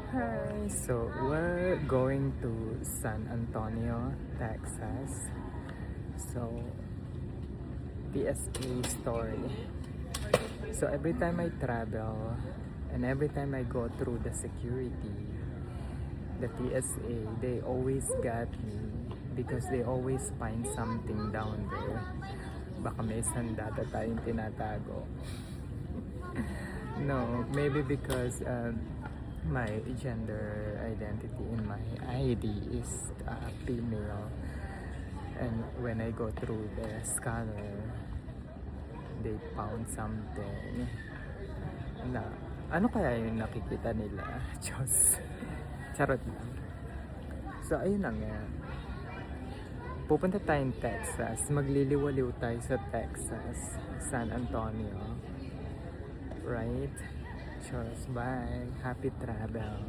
Hi, so we're going to San Antonio, Texas. So, TSA story. So every time I travel and every time I go through the security, the TSA, they always got me because they always find something down there. Baka may sandata tayong tinatago. No, maybe because my gender identity in my ID is female, and when I go through the scanner, they found something na ano kaya yung nakikita nila. Diyos. Charot lang. So ayun na nga, pupunta tayong Texas, magliliwaliw tayo sa Texas, San Antonio, right? Cheers, bye, happy travel.